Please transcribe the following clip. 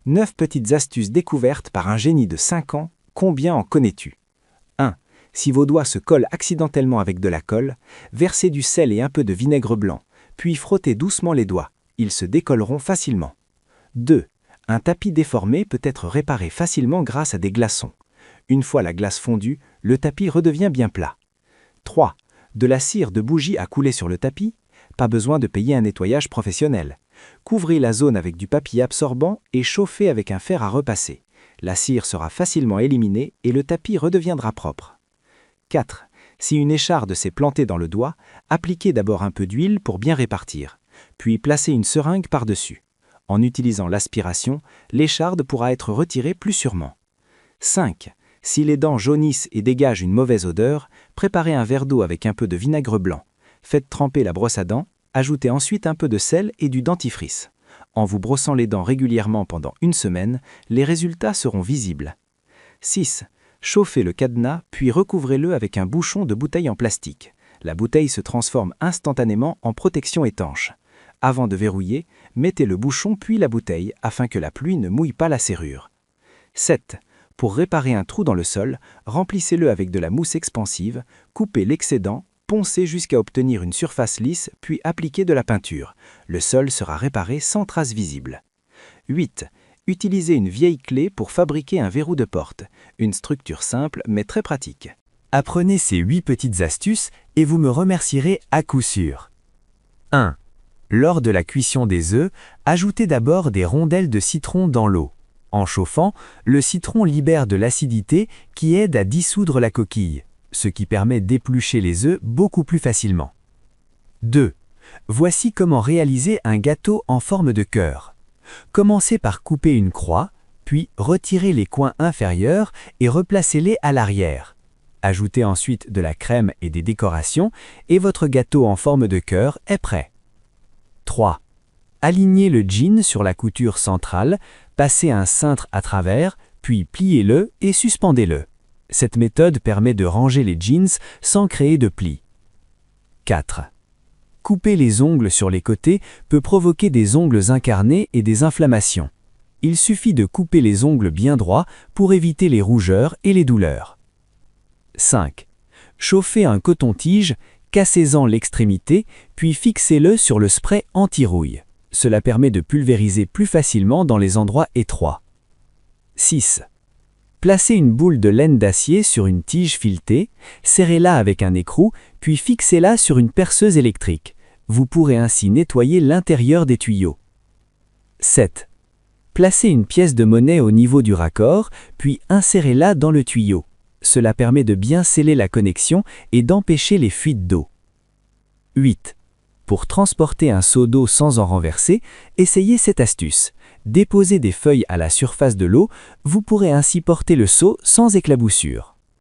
9 petites astuces découvertes par un génie de 5 ans, combien en connais-tu? 1. Si vos doigts se collent accidentellement avec de la colle, versez du sel et un peu de vinaigre blanc, puis frottez doucement les doigts. Ils se décolleront facilement. 2. Un tapis déformé peut être réparé facilement grâce à des glaçons. Une fois la glace fondue, le tapis redevient bien plat. 3. De la cire de bougie a coulé sur le tapis? Pas besoin de payer un nettoyage professionnel. Couvrez la zone avec du papier absorbant et chauffez avec un fer à repasser. La cire sera facilement éliminée et le tapis redeviendra propre. 4. Si une écharde s'est plantée dans le doigt, appliquez d'abord un peu d'huile pour bien répartir, puis placez une seringue par-dessus. En utilisant l'aspiration, l'écharde pourra être retirée plus sûrement. 5. Si les dents jaunissent et dégagent une mauvaise odeur, préparez un verre d'eau avec un peu de vinaigre blanc. Faites tremper la brosse à dents, ajoutez ensuite un peu de sel et du dentifrice. En vous brossant les dents régulièrement pendant une semaine, les résultats seront visibles. 6. Chauffez le cadenas, puis recouvrez-le avec un bouchon de bouteille en plastique. La bouteille se transforme instantanément en protection étanche. Avant de verrouiller, mettez le bouchon puis la bouteille afin que la pluie ne mouille pas la serrure. 7. Pour réparer un trou dans le sol, remplissez-le avec de la mousse expansive, coupez l'excédent, poncez jusqu'à obtenir une surface lisse, puis appliquez de la peinture. Le sol sera réparé sans trace visible. 8. Utilisez une vieille clé pour fabriquer un verrou de porte. Une structure simple mais très pratique. Apprenez ces 8 petites astuces et vous me remercierez à coup sûr. 1. Lors de la cuisson des œufs, ajoutez d'abord des rondelles de citron dans l'eau. En chauffant, le citron libère de l'acidité qui aide à dissoudre la coquille, ce qui permet d'éplucher les œufs beaucoup plus facilement. 2. Voici comment réaliser un gâteau en forme de cœur. Commencez par couper une croix, puis retirez les coins inférieurs et replacez-les à l'arrière. Ajoutez ensuite de la crème et des décorations et votre gâteau en forme de cœur est prêt. 3. Alignez le jean sur la couture centrale, passez un cintre à travers, puis pliez-le et suspendez-le. Cette méthode permet de ranger les jeans sans créer de plis. 4. Couper les ongles sur les côtés peut provoquer des ongles incarnés et des inflammations. Il suffit de couper les ongles bien droits pour éviter les rougeurs et les douleurs. 5. Chauffez un coton-tige, cassez-en l'extrémité, puis fixez-le sur le spray anti-rouille. Cela permet de pulvériser plus facilement dans les endroits étroits. 6. Placez une boule de laine d'acier sur une tige filetée, serrez-la avec un écrou, puis fixez-la sur une perceuse électrique. Vous pourrez ainsi nettoyer l'intérieur des tuyaux. 7. Placez une pièce de monnaie au niveau du raccord, puis insérez-la dans le tuyau. Cela permet de bien sceller la connexion et d'empêcher les fuites d'eau. 8. Pour transporter un seau d'eau sans en renverser, essayez cette astuce. Déposez des feuilles à la surface de l'eau, vous pourrez ainsi porter le seau sans éclaboussure.